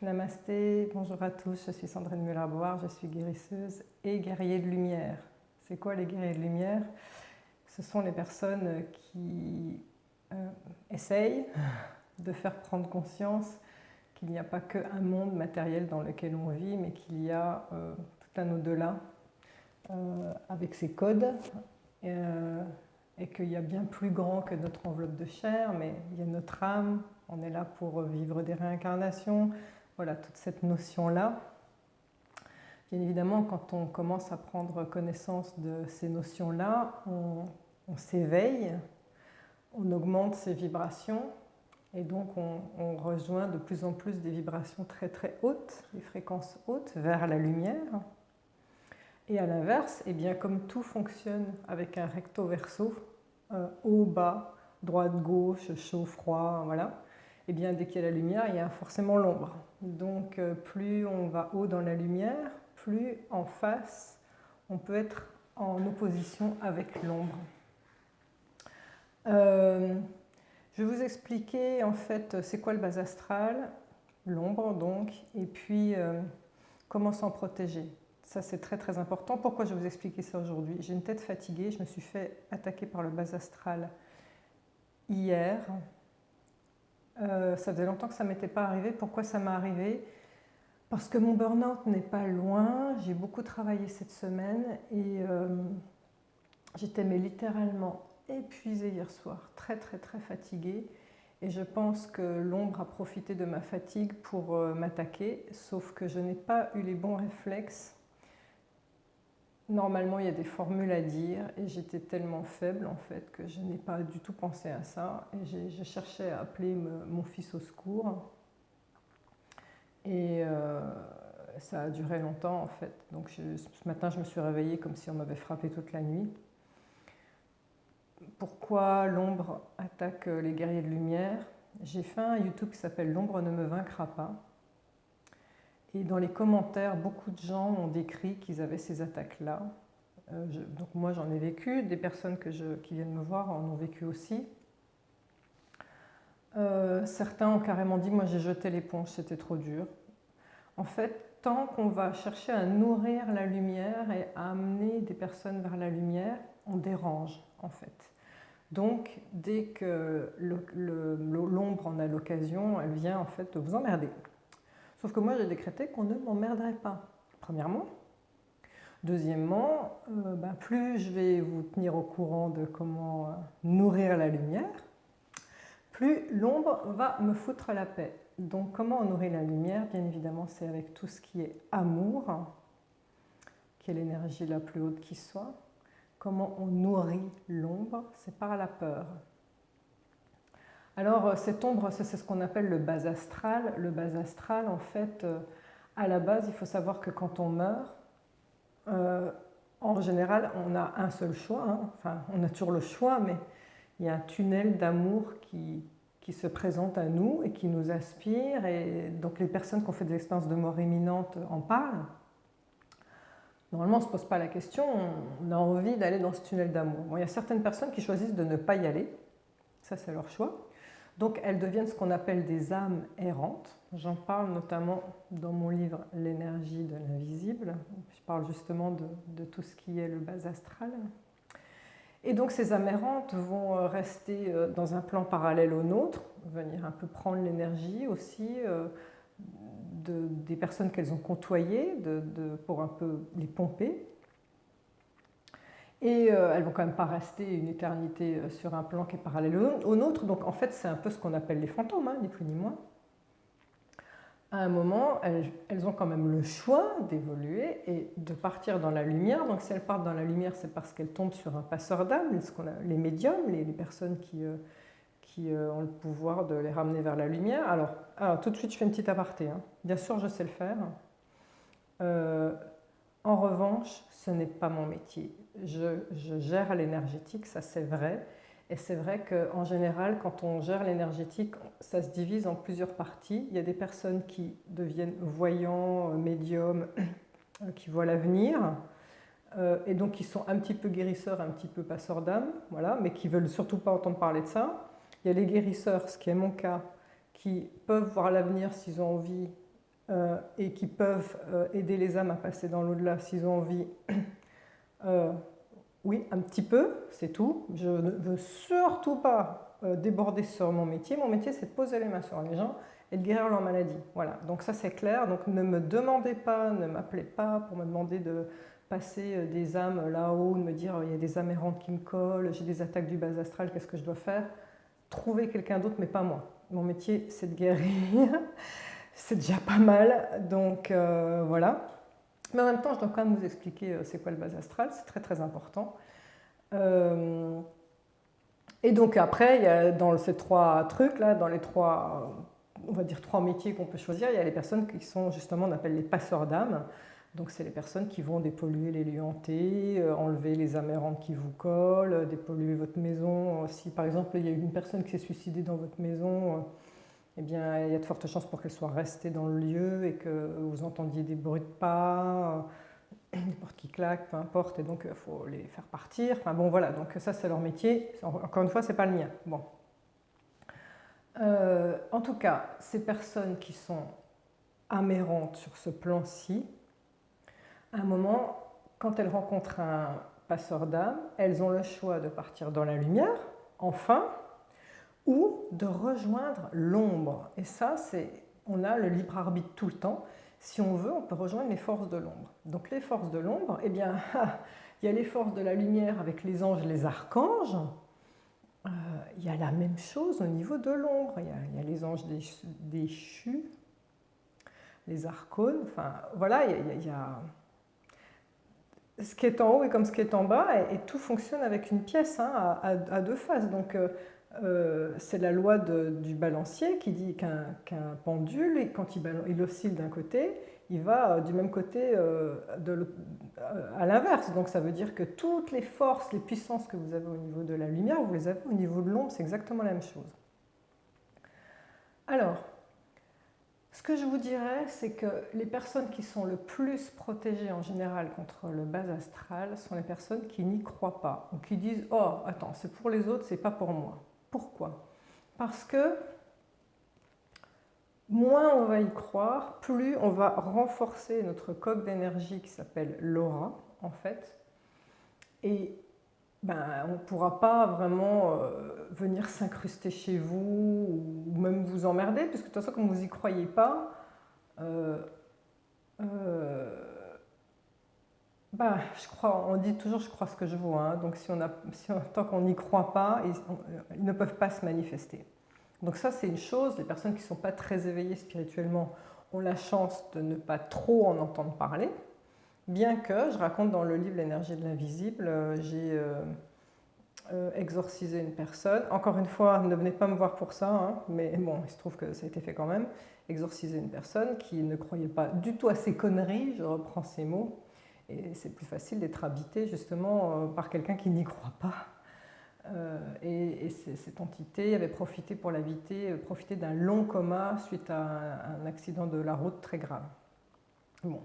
Namasté, bonjour à tous, je suis Sandrine Muller-Boire, je suis guérisseuse et guerrier de lumière. C'est quoi les guerriers de lumière? Ce sont les personnes qui essayent de faire prendre conscience qu'il n'y a pas qu'un monde matériel dans lequel on vit, mais qu'il y a tout un au-delà avec ses codes et qu'il y a bien plus grand que notre enveloppe de chair, mais il y a notre âme, on est là pour vivre des réincarnations. Voilà, toute cette notion-là. Bien évidemment, quand on commence à prendre connaissance de ces notions-là, on s'éveille, on augmente ses vibrations, et donc on rejoint de plus en plus des vibrations très très hautes, des fréquences hautes, vers la lumière. Et à l'inverse, eh bien, comme tout fonctionne avec un recto verso, haut, bas, droite, gauche, chaud, froid, voilà, et bien dès qu'il y a la lumière, il y a forcément l'ombre. Donc plus on va haut dans la lumière, plus en face, on peut être en opposition avec l'ombre. Je vais vous expliquer en fait c'est quoi le bas astral, l'ombre donc, et puis comment s'en protéger. Ça c'est très très important. Pourquoi je vais vous expliquer ça aujourd'hui? J'ai une tête fatiguée, je me suis fait attaquer par le bas astral hier. Ça faisait longtemps que ça ne m'était pas arrivé. Pourquoi ça m'est arrivé? Parce que mon burn-out n'est pas loin. J'ai beaucoup travaillé cette semaine et j'étais littéralement épuisée hier soir, très très très fatiguée. Et je pense que l'ombre a profité de ma fatigue pour m'attaquer, sauf que je n'ai pas eu les bons réflexes. Normalement, il y a des formules à dire et j'étais tellement faible en fait que je n'ai pas du tout pensé à ça. Et je cherchais à appeler mon fils au secours. Et ça a duré longtemps en fait. Donc ce matin, je me suis réveillée comme si on m'avait frappé toute la nuit. Pourquoi l'ombre attaque les guerriers de lumière? J'ai fait un YouTube qui s'appelle L'ombre ne me vaincra pas. Et dans les commentaires, beaucoup de gens ont décrit qu'ils avaient ces attaques-là. Donc moi j'en ai vécu, des personnes qui viennent me voir en ont vécu aussi. Certains ont carrément dit, moi j'ai jeté l'éponge, c'était trop dur. En fait, tant qu'on va chercher à nourrir la lumière et à amener des personnes vers la lumière, on dérange en fait. Donc dès que l'ombre en a l'occasion, elle vient en fait vous emmerder. Sauf que moi j'ai décrété qu'on ne m'emmerderait pas, premièrement. Deuxièmement, plus je vais vous tenir au courant de comment nourrir la lumière, plus l'ombre va me foutre la paix. Donc comment on nourrit la lumière? Bien évidemment, c'est avec tout ce qui est amour, qui est l'énergie la plus haute qui soit. Comment on nourrit l'ombre? C'est par la peur. Alors cette ombre, c'est ce qu'on appelle le bas astral. Le bas astral, en fait, à la base, il faut savoir que quand on meurt, en général, on a un seul choix. Enfin, on a toujours le choix, mais il y a un tunnel d'amour qui se présente à nous et qui nous aspire. Et donc les personnes qui ont fait des expériences de mort imminente en parlent. Normalement, on ne se pose pas la question, on a envie d'aller dans ce tunnel d'amour. Bon, il y a certaines personnes qui choisissent de ne pas y aller. Ça, c'est leur choix. Donc elles deviennent ce qu'on appelle des âmes errantes. J'en parle notamment dans mon livre L'énergie de l'invisible. Je parle justement de tout ce qui est le bas astral. Et donc ces âmes errantes vont rester dans un plan parallèle au nôtre, venir un peu prendre l'énergie aussi des personnes qu'elles ont côtoyées pour un peu les pomper. Et elles ne vont quand même pas rester une éternité sur un plan qui est parallèle au nôtre. Donc en fait, c'est un peu ce qu'on appelle les fantômes, ni plus ni moins. À un moment, elles ont quand même le choix d'évoluer et de partir dans la lumière. Donc si elles partent dans la lumière, c'est parce qu'elles tombent sur un passeur d'âme, les médiums, les personnes qui ont le pouvoir de les ramener vers la lumière. Alors tout de suite, je fais une petite aparté. Bien sûr, je sais le faire. En revanche, ce n'est pas mon métier. Je gère l'énergétique, ça c'est vrai. Et c'est vrai qu'en général, quand on gère l'énergétique, ça se divise en plusieurs parties. Il y a des personnes qui deviennent voyants, médiums, qui voient l'avenir, et donc qui sont un petit peu guérisseurs, un petit peu passeurs d'âme, voilà, mais qui ne veulent surtout pas entendre parler de ça. Il y a les guérisseurs, ce qui est mon cas, qui peuvent voir l'avenir s'ils ont envie, et qui peuvent aider les âmes à passer dans l'au-delà s'ils ont envie. Oui, un petit peu, c'est tout. Je ne veux surtout pas déborder sur mon métier. Mon métier, c'est de poser les mains sur les gens et de guérir leur maladie. Voilà, donc ça c'est clair. Donc ne me demandez pas, ne m'appelez pas pour me demander de passer des âmes là-haut, de me dire il y a des âmes errantes qui me collent, j'ai des attaques du bas astral, qu'est-ce que je dois faire? Trouver quelqu'un d'autre, mais pas moi. Mon métier, c'est de guérir. C'est déjà pas mal, donc voilà. Mais en même temps, je dois quand même vous expliquer c'est quoi le bas astral, c'est très très important. Et donc après, il y a dans ces trois trucs là, dans les trois, on va dire trois métiers qu'on peut choisir, il y a les personnes qui sont justement, on appelle les passeurs d'âme. Donc c'est les personnes qui vont dépolluer les lieux hantés, enlever les âmes errantes qui vous collent, dépolluer votre maison. Si par exemple il y a une personne qui s'est suicidée dans votre maison, eh bien, il y a de fortes chances pour qu'elle soit restée dans le lieu et que vous entendiez des bruits de pas, des portes qui claquent, peu importe, et donc il faut les faire partir. Enfin bon, voilà, donc ça c'est leur métier. Encore une fois, c'est pas le mien. Bon. En tout cas, ces personnes qui sont amérantes sur ce plan-ci, à un moment, quand elles rencontrent un passeur d'âme, elles ont le choix de partir dans la lumière, enfin, ou de rejoindre l'ombre. Et ça, on a le libre arbitre tout le temps. Si on veut, on peut rejoindre les forces de l'ombre. Donc les forces de l'ombre, eh bien, il y a les forces de la lumière avec les anges et les archanges. Il y a la même chose au niveau de l'ombre. Il y a les anges déchus, les archônes. Enfin, voilà, il y a ce qui est en haut et comme ce qui est en bas, et tout fonctionne avec une pièce hein, à deux faces. Donc, c'est la loi du balancier qui dit qu'un pendule, et quand il oscille d'un côté, il va du même côté à l'inverse. Donc ça veut dire que toutes les forces, les puissances que vous avez au niveau de la lumière, vous les avez au niveau de l'ombre, c'est exactement la même chose. Alors, ce que je vous dirais, c'est que les personnes qui sont le plus protégées en général contre le bas astral sont les personnes qui n'y croient pas, ou qui disent « Oh, attends, c'est pour les autres, c'est pas pour moi ». Pourquoi ? Parce que moins on va y croire, plus on va renforcer notre coque d'énergie qui s'appelle l'aura, en fait. Et on ne pourra pas vraiment venir s'incruster chez vous ou même vous emmerder, puisque de toute façon, comme vous n'y croyez pas, on dit toujours je crois ce que je vois, hein, donc tant qu'on n'y croit pas, ils ne peuvent pas se manifester. Donc ça c'est une chose, les personnes qui ne sont pas très éveillées spirituellement ont la chance de ne pas trop en entendre parler, bien que, je raconte dans le livre L'énergie de l'invisible, j'ai exorcisé une personne. Encore une fois, ne venez pas me voir pour ça, hein, mais bon, il se trouve que ça a été fait quand même. Exorciser une personne qui ne croyait pas du tout à ces conneries, je reprends ces mots, et c'est plus facile d'être habité justement par quelqu'un qui n'y croit pas. Et cette entité avait profité pour l'habiter, profité d'un long coma suite à un accident de la route très grave. Bon.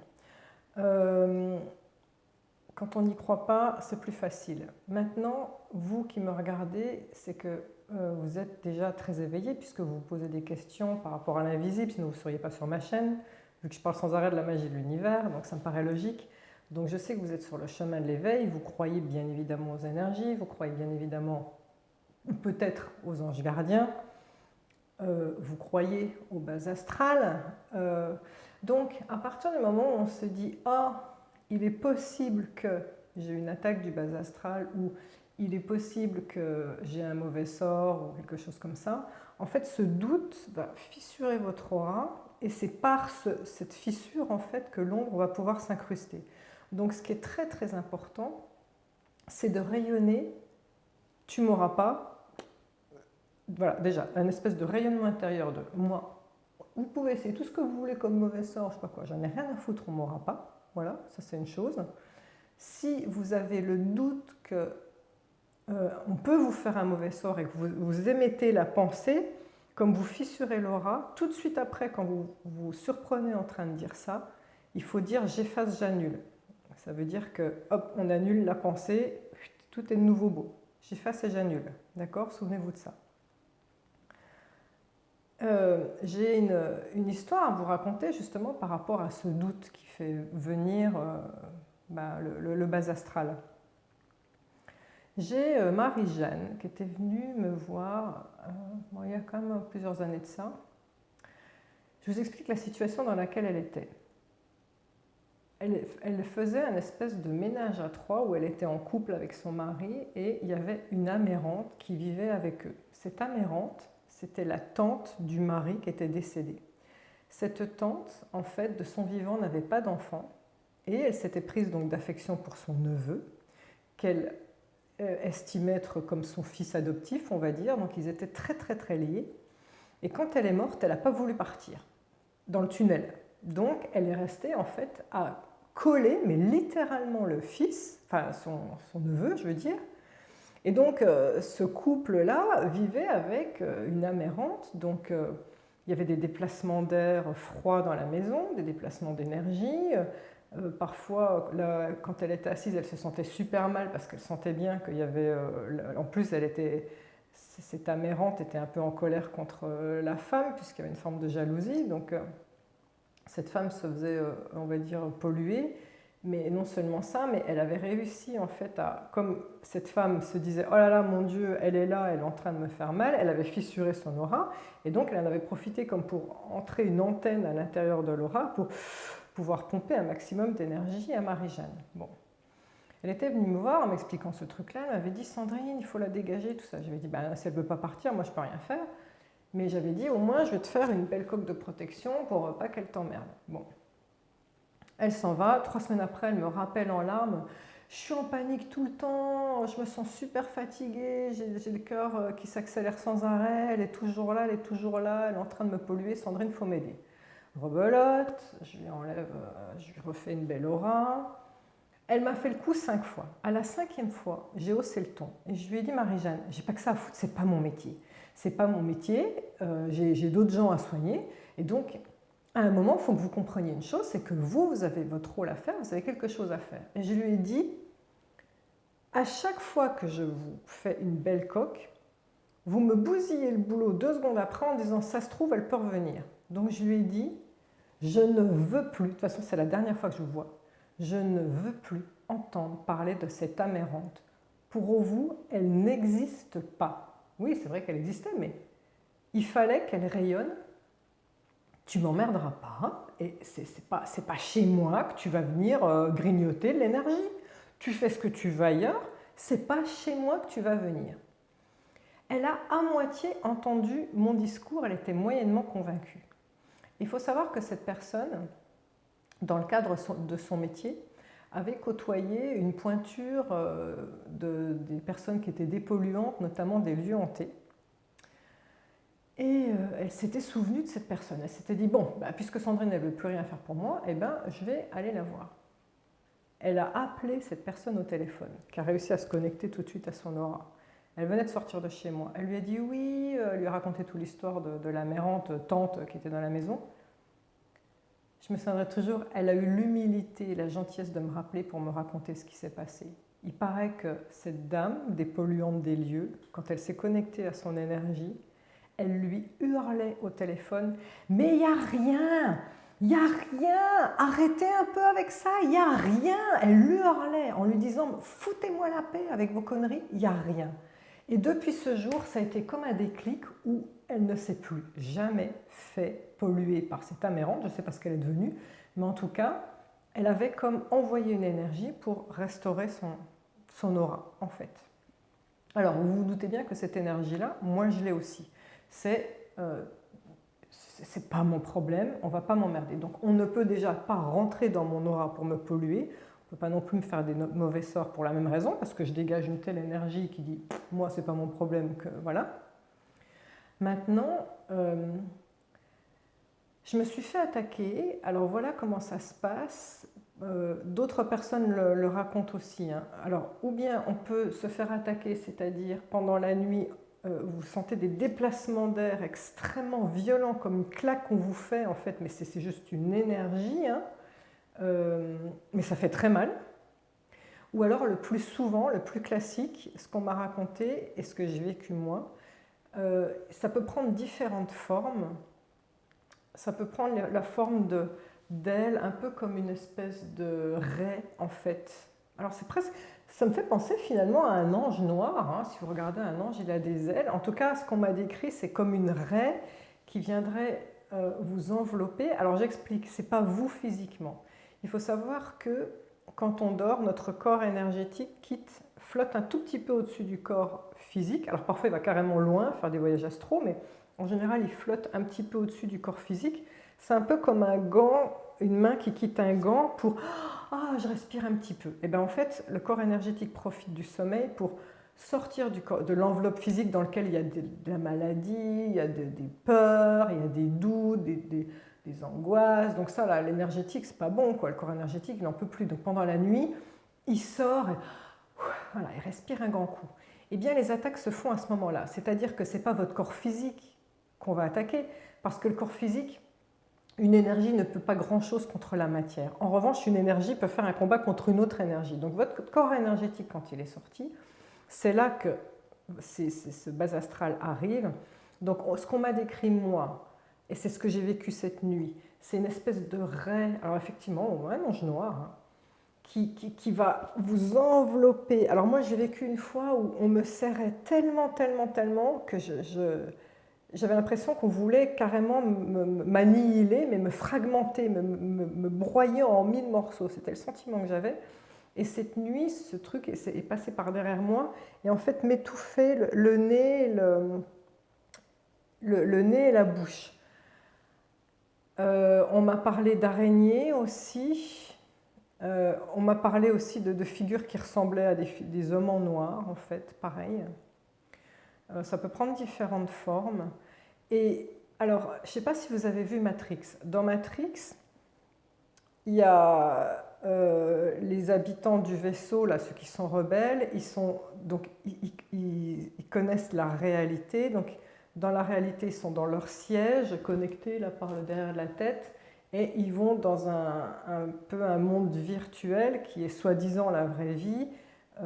Quand on n'y croit pas, c'est plus facile. Maintenant, vous qui me regardez, c'est que vous êtes déjà très éveillé puisque vous vous posez des questions par rapport à l'invisible, sinon vous ne seriez pas sur ma chaîne, vu que je parle sans arrêt de la magie de l'univers, donc ça me paraît logique. Donc je sais que vous êtes sur le chemin de l'éveil, vous croyez bien évidemment aux énergies, vous croyez bien évidemment peut-être aux anges gardiens, vous croyez au bas astral. Donc à partir du moment où on se dit « Ah, il est possible que j'ai une attaque du bas astral » ou « Il est possible que j'ai un mauvais sort » ou quelque chose comme ça, en fait ce doute va fissurer votre aura et c'est par cette fissure en fait que l'ombre va pouvoir s'incruster. Donc ce qui est très très important, c'est de rayonner « Tu m'auras pas ». Voilà, déjà, un espèce de rayonnement intérieur de moi. Vous pouvez essayer tout ce que vous voulez comme mauvais sort, je sais pas quoi, j'en ai rien à foutre, on m'aura pas. Voilà, ça c'est une chose. Si vous avez le doute que on peut vous faire un mauvais sort et que vous émettez la pensée, comme vous fissurez l'aura, tout de suite après, quand vous vous surprenez en train de dire ça, il faut dire j'efface, j'annule. Ça veut dire que, hop, on annule la pensée, tout est de nouveau beau. J'efface et j'annule. D'accord ? Souvenez-vous de ça. j'ai une histoire à vous raconter justement par rapport à ce doute qui fait venir le bas astral. J'ai Marie-Jeanne qui était venue me voir il y a quand même plusieurs années de ça. Je vous explique la situation dans laquelle elle était. Elle faisait un espèce de ménage à trois où elle était en couple avec son mari et il y avait une âme errante qui vivait avec eux. Cette âme errante, c'était la tante du mari qui était décédé. Cette tante, en fait, de son vivant, n'avait pas d'enfant et elle s'était prise donc d'affection pour son neveu qu'elle estimait être comme son fils adoptif, on va dire. Donc ils étaient très très très liés. Et quand elle est morte, elle n'a pas voulu partir dans le tunnel. Donc elle est restée en fait à coller, mais littéralement le fils, enfin son neveu, je veux dire. Et donc ce couple-là vivait avec une âme errante. Donc il y avait des déplacements d'air froid dans la maison, des déplacements d'énergie. Parfois, là, quand elle était assise, elle se sentait super mal parce qu'elle sentait bien qu'il y avait... en plus, cette âme errante était un peu en colère contre la femme puisqu'il y avait une forme de jalousie. Donc cette femme se faisait, on va dire, polluer. Mais non seulement ça, mais elle avait réussi en fait à... Comme cette femme se disait « Oh là là, mon Dieu, elle est là, elle est en train de me faire mal », elle avait fissuré son aura. Et donc, elle en avait profité comme pour entrer une antenne à l'intérieur de l'aura pour pouvoir pomper un maximum d'énergie à Marie-Jeanne. Bon. Elle était venue me voir en m'expliquant ce truc-là. Elle m'avait dit « Sandrine, il faut la dégager, tout ça ». J'avais dit « Si elle ne veut pas partir, moi je ne peux rien faire ». Mais j'avais dit « Au moins, je vais te faire une belle coque de protection pour pas qu'elle t'emmerde ». Bon. Elle s'en va. 3 semaines après, elle me rappelle en larmes « Je suis en panique tout le temps, je me sens super fatiguée, j'ai le cœur qui s'accélère sans arrêt, elle est toujours là, elle est toujours là, elle est en train de me polluer, Sandrine, il faut m'aider ». Rebelote, je lui enlève, je lui refais une belle aura. Elle m'a fait le coup 5 fois. À la 5e fois, j'ai haussé le ton et je lui ai dit Marie-Jeanne, j'ai pas que ça à foutre, c'est pas mon métier. C'est pas mon métier, j'ai d'autres gens à soigner et donc à un moment, il faut que vous compreniez une chose, c'est que vous avez votre rôle à faire, vous avez quelque chose à faire. Et je lui ai dit, à chaque fois que je vous fais une belle coque, vous me bousillez le boulot 2 secondes après en disant ça se trouve, elle peut revenir. Donc je lui ai dit, je ne veux plus, de toute façon c'est la dernière fois que je vous vois, je ne veux plus entendre parler de cette âme errante. Pour vous, elle n'existe pas. Oui, c'est vrai qu'elle existait, mais il fallait qu'elle rayonne. Tu m'emmerderas pas, et c'est pas chez moi que tu vas venir grignoter de l'énergie. Tu fais ce que tu veux ailleurs, c'est pas chez moi que tu vas venir. Elle a à moitié entendu mon discours, elle était moyennement convaincue. Il faut savoir que cette personne, dans le cadre de son métier, avait côtoyé une pointure des personnes qui étaient dépolluantes, notamment des lieux hantés. Et elle s'était souvenue de cette personne. Elle s'était dit, bon, puisque Sandrine ne veut plus rien faire pour moi, je vais aller la voir. Elle a appelé cette personne au téléphone, qui a réussi à se connecter tout de suite à son aura. Elle venait de sortir de chez moi. Elle lui a dit oui, elle lui a raconté toute l'histoire de la mérante tante qui était dans la maison. Je me souviendrai toujours, elle a eu l'humilité et la gentillesse de me rappeler pour me raconter ce qui s'est passé. Il paraît que cette dame, dépolluante des lieux, quand elle s'est connectée à son énergie, elle lui hurlait au téléphone « Mais il n'y a rien, il n'y a rien, arrêtez un peu avec ça, il n'y a rien !» Elle lui hurlait en lui disant « Foutez-moi la paix avec vos conneries, il n'y a rien !» Et depuis ce jour, ça a été comme un déclic où elle ne s'est plus jamais fait polluer par cette âme errante, je ne sais pas ce qu'elle est devenue, mais en tout cas, elle avait comme envoyé une énergie pour restaurer son aura, en fait. Alors, vous vous doutez bien que cette énergie-là, moi je l'ai aussi. C'est pas mon problème, on ne va pas m'emmerder. Donc on ne peut déjà pas rentrer dans mon aura pour me polluer, on ne peut pas non plus me faire des mauvais sorts pour la même raison, parce que je dégage une telle énergie qui dit « moi c'est pas mon problème » que voilà. Maintenant, je me suis fait attaquer, alors voilà comment ça se passe. D'autres personnes le racontent aussi. Hein. Alors, ou bien on peut se faire attaquer, c'est-à-dire pendant la nuit, vous sentez des déplacements d'air extrêmement violents, comme une claque qu'on vous fait, en fait, mais c'est juste une énergie, hein. Mais ça fait très mal. Ou alors, le plus souvent, le plus classique, ce qu'on m'a raconté et ce que j'ai vécu moi, Ça peut prendre différentes formes. Ça peut prendre la forme d'aile, un peu comme une espèce de raie, en fait. Alors c'est presque, ça me fait penser finalement à un ange noir. Hein. Si vous regardez un ange, il a des ailes. En tout cas, ce qu'on m'a décrit, c'est comme une raie qui viendrait vous envelopper. Alors j'explique, ce n'est pas vous physiquement. Il faut savoir que quand on dort, notre corps énergétique flotte un tout petit peu au-dessus du corps physique. Alors parfois, il va carrément loin, faire des voyages astraux, mais en général, il flotte un petit peu au-dessus du corps physique. C'est un peu comme un gant, une main qui quitte un gant pour « Ah, je respire un petit peu ». Et bien en fait, le corps énergétique profite du sommeil pour sortir de l'enveloppe physique dans laquelle il y a de la maladie, il y a des peurs, il y a des doutes, des angoisses. Donc ça, là, l'énergétique, c'est pas bon, quoi. Le corps énergétique, il n'en peut plus. Donc pendant la nuit, il sort et voilà, il respire un grand coup. Eh bien, les attaques se font à ce moment-là. C'est-à-dire que ce n'est pas votre corps physique qu'on va attaquer, parce que le corps physique, une énergie ne peut pas grand-chose contre la matière. En revanche, une énergie peut faire un combat contre une autre énergie. Donc votre corps énergétique, quand il est sorti, c'est là que ce bas astral arrive. Donc ce qu'on m'a décrit moi, et c'est ce que j'ai vécu cette nuit, c'est une espèce de raie, alors effectivement, un ange noir, hein, qui va vous envelopper. Alors moi, j'ai vécu une fois où on me serrait tellement, tellement, tellement que j'avais l'impression qu'on voulait carrément m'annihiler, mais me fragmenter, me broyer en 1000 morceaux. C'était le sentiment que j'avais. Et cette nuit, ce truc est passé par derrière moi et en fait m'étouffait le nez, le nez et la bouche. On m'a parlé d'araignées aussi. On m'a parlé aussi de figures qui ressemblaient à des hommes en noir, en fait, pareil. Ça peut prendre différentes formes. Et alors, je ne sais pas si vous avez vu Matrix. Dans Matrix, il y a les habitants du vaisseau, là, ceux qui sont rebelles, ils connaissent la réalité. Donc, dans la réalité, ils sont dans leur siège, connectés là, par le derrière de la tête, et ils vont dans un peu un monde virtuel qui est soi-disant la vraie vie.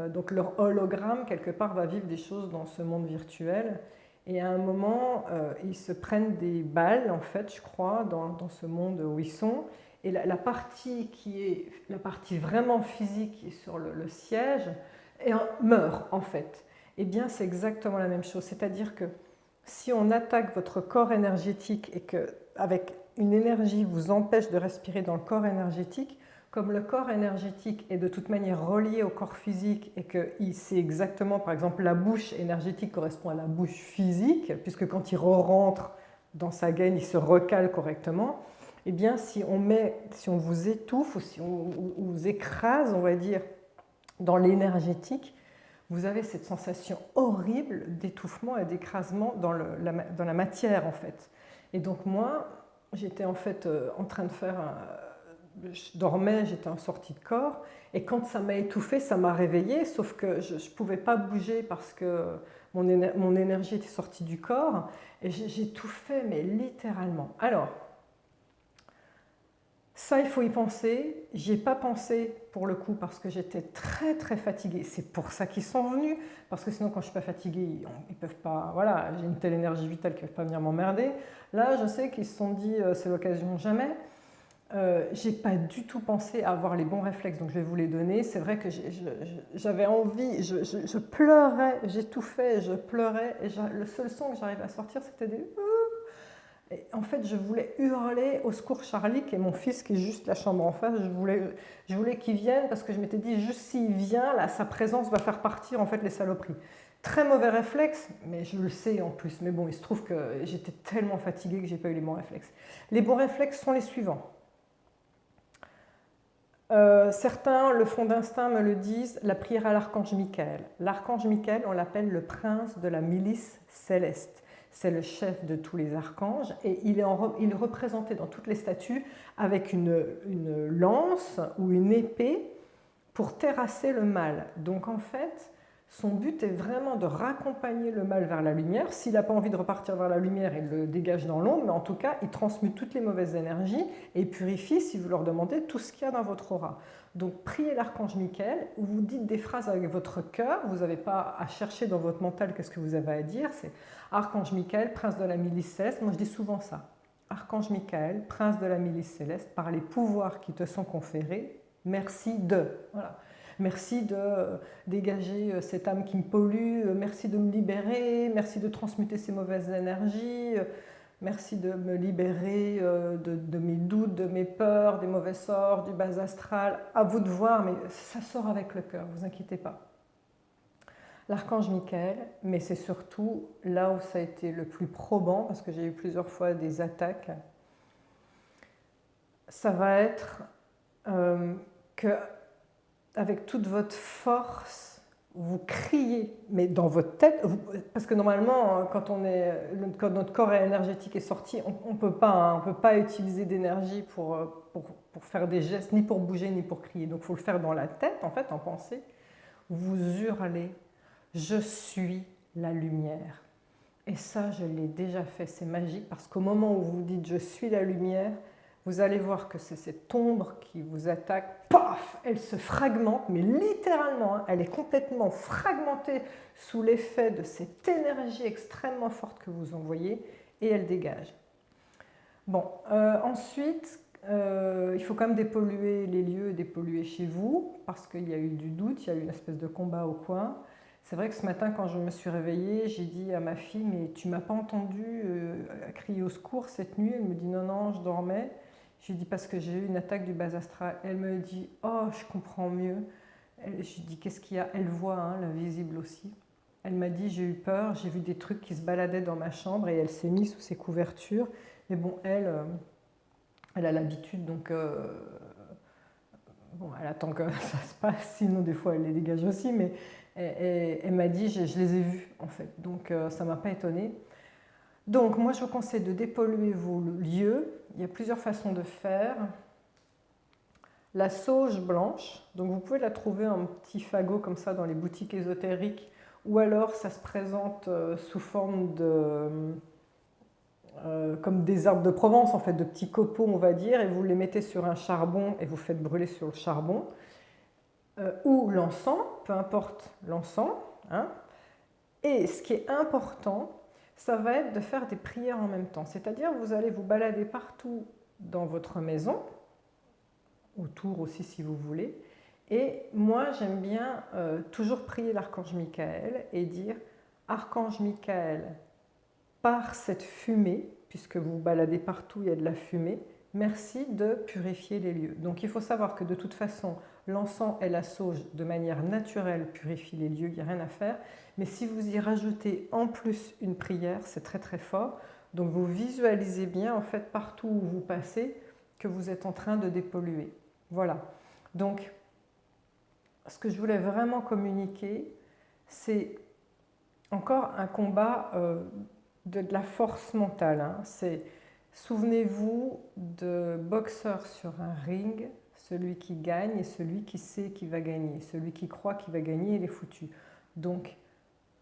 Donc, leur hologramme, quelque part, va vivre des choses dans ce monde virtuel. Et à un moment, ils se prennent des balles, en fait, je crois, dans ce monde où ils sont. Et la partie qui est la partie vraiment physique qui est sur le siège meurt, en fait. Eh bien, c'est exactement la même chose. C'est-à-dire que si on attaque votre corps énergétique et qu'avec une énergie vous empêche de respirer dans le corps énergétique, comme le corps énergétique est de toute manière relié au corps physique et que c'est exactement, par exemple, la bouche énergétique correspond à la bouche physique, puisque quand il rentre dans sa gaine, il se recale correctement, eh bien, si on vous étouffe ou si on vous écrase, on va dire, dans l'énergétique, vous avez cette sensation horrible d'étouffement et d'écrasement dans la matière, en fait. Et donc moi, j'étais en fait en train de faire je dormais, j'étais en sortie de corps, et quand ça m'a étouffée, ça m'a réveillée, sauf que je ne pouvais pas bouger parce que mon énergie était sortie du corps, et j'étouffais, mais littéralement. Alors, ça, il faut y penser. J'y ai pas pensé pour le coup parce que j'étais très très fatiguée. C'est pour ça qu'ils sont venus, parce que sinon quand je suis pas fatiguée, ils peuvent pas. Voilà, j'ai une telle énergie vitale qu'ils peuvent pas venir m'emmerder. Là, je sais qu'ils se sont dit c'est l'occasion jamais. J'ai pas du tout pensé à avoir les bons réflexes, donc je vais vous les donner. C'est vrai que j'avais envie, je pleurais, j'étouffais, je pleurais, et le seul son que j'arrivais à sortir, c'était des. Et en fait, je voulais hurler au secours Charlie, qui est mon fils, qui est juste la chambre en face. Je voulais qu'il vienne parce que je m'étais dit, juste s'il vient, là, sa présence va faire partir en fait les saloperies. Très mauvais réflexe, mais je le sais en plus. Mais bon, il se trouve que j'étais tellement fatiguée que j'ai pas eu les bons réflexes. Les bons réflexes sont les suivants. Certains, le fond d'instinct me le disent, la prière à l'archange Michael. L'archange Michael, on l'appelle le prince de la milice céleste. C'est le chef de tous les archanges et il est représenté dans toutes les statues avec une lance ou une épée pour terrasser le mal. Donc en fait, Son but est vraiment de raccompagner le mal vers la lumière. S'il n'a pas envie de repartir vers la lumière, il le dégage dans l'ombre, mais en tout cas, il transmute toutes les mauvaises énergies et purifie, si vous leur demandez, tout ce qu'il y a dans votre aura. Donc, priez l'archange Michael, vous dites des phrases avec votre cœur, vous n'avez pas à chercher dans votre mental qu'est-ce que vous avez à dire, c'est archange Michael, prince de la milice céleste. Moi, je dis souvent ça. Archange Michael, prince de la milice céleste, par les pouvoirs qui te sont conférés, merci de. Voilà. Merci de dégager cette âme qui me pollue, merci de me libérer, merci de transmuter ces mauvaises énergies, merci de me libérer de mes doutes, de mes peurs, des mauvais sorts, du bas astral. À vous de voir, mais ça sort avec le cœur, ne vous inquiétez pas. L'archange Michael, mais c'est surtout là où ça a été le plus probant, parce que j'ai eu plusieurs fois des attaques, ça va être que avec toute votre force, vous criez, mais dans votre tête, parce que normalement, quand notre corps énergétique est sorti, on ne peut pas utiliser d'énergie pour faire des gestes, ni pour bouger, ni pour crier. Donc il faut le faire dans la tête, en fait, en pensée. Vous hurlez, je suis la lumière. Et ça, je l'ai déjà fait, c'est magique, parce qu'au moment où vous dites je suis la lumière, vous allez voir que c'est cette ombre qui vous attaque, paf, elle se fragmente, mais littéralement, hein, elle est complètement fragmentée sous l'effet de cette énergie extrêmement forte que vous envoyez, et elle dégage. Bon, ensuite, il faut quand même dépolluer les lieux, dépolluer chez vous, parce qu'il y a eu du doute, il y a eu une espèce de combat au coin. C'est vrai que ce matin, quand je me suis réveillée, j'ai dit à ma fille, mais tu m'as pas entendu crier au secours cette nuit? Elle me dit, non, non, je dormais. Je lui dis, parce que j'ai eu une attaque du bas astral. Elle me dit, oh, je comprends mieux. Je lui dis, qu'est-ce qu'il y a? Elle voit, hein, l'invisible aussi. Elle m'a dit, j'ai eu peur, j'ai vu des trucs qui se baladaient dans ma chambre et elle s'est mise sous ses couvertures. Mais bon, elle a l'habitude, donc bon, elle attend que ça se passe, sinon des fois elle les dégage aussi, mais elle m'a dit, je les ai vus en fait, donc ça ne m'a pas étonnée. Donc moi je vous conseille de dépolluer vos lieux, il y a plusieurs façons de faire. La sauge blanche, donc vous pouvez la trouver en petit fagot comme ça dans les boutiques ésotériques, ou alors ça se présente sous forme de... comme des arbres de Provence, en fait, de petits copeaux, on va dire, et vous les mettez sur un charbon et vous faites brûler sur le charbon. Ou l'encens, peu importe l'encens. Hein. Et ce qui est important, ça va être de faire des prières en même temps. C'est-à-dire, vous allez vous balader partout dans votre maison, autour aussi si vous voulez. Et moi, j'aime bien toujours prier l'archange Michael et dire « Archange Michael, par cette fumée, puisque vous vous baladez partout, il y a de la fumée, merci de purifier les lieux. » Donc il faut savoir que de toute façon, l'encens et la sauge, de manière naturelle, purifient les lieux, il n'y a rien à faire. Mais si vous y rajoutez en plus une prière, c'est très très fort. Donc vous visualisez bien, en fait, partout où vous passez, que vous êtes en train de dépolluer. Voilà. Donc, ce que je voulais vraiment communiquer, c'est encore un combat de la force mentale. Hein. C'est, souvenez-vous de boxeur sur un ring, celui qui gagne et celui qui sait qu'il va gagner. Celui qui croit qu'il va gagner, il est foutu. Donc,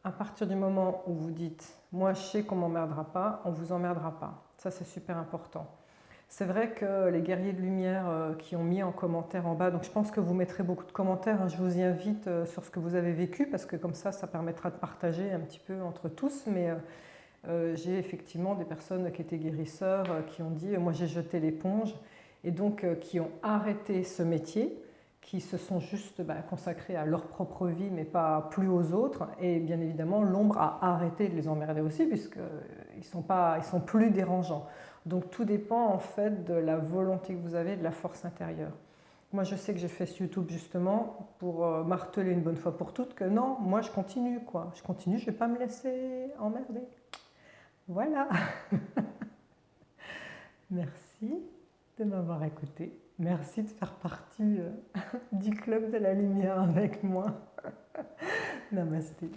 à partir du moment où vous dites « moi je sais qu'on ne m'emmerdera pas », on ne vous emmerdera pas. Ça, c'est super important. C'est vrai que les guerriers de lumière qui ont mis en commentaire en bas, donc je pense que vous mettrez beaucoup de commentaires, hein, je vous y invite sur ce que vous avez vécu, parce que comme ça permettra de partager un petit peu entre tous, mais j'ai effectivement des personnes qui étaient guérisseurs, qui ont dit « moi j'ai jeté l'éponge », et donc qui ont arrêté ce métier, qui se sont juste consacrés à leur propre vie, mais pas plus aux autres, et bien évidemment l'ombre a arrêté de les emmerder aussi, puisqu'ils ne sont plus dérangeants. Donc tout dépend en fait de la volonté que vous avez, de la force intérieure. Moi je sais que j'ai fait ce YouTube justement pour marteler une bonne fois pour toutes que non, moi je continue quoi. Je continue, je ne vais pas me laisser emmerder. Voilà. Merci de m'avoir écouté. Merci de faire partie du club de la lumière avec moi. Namasté.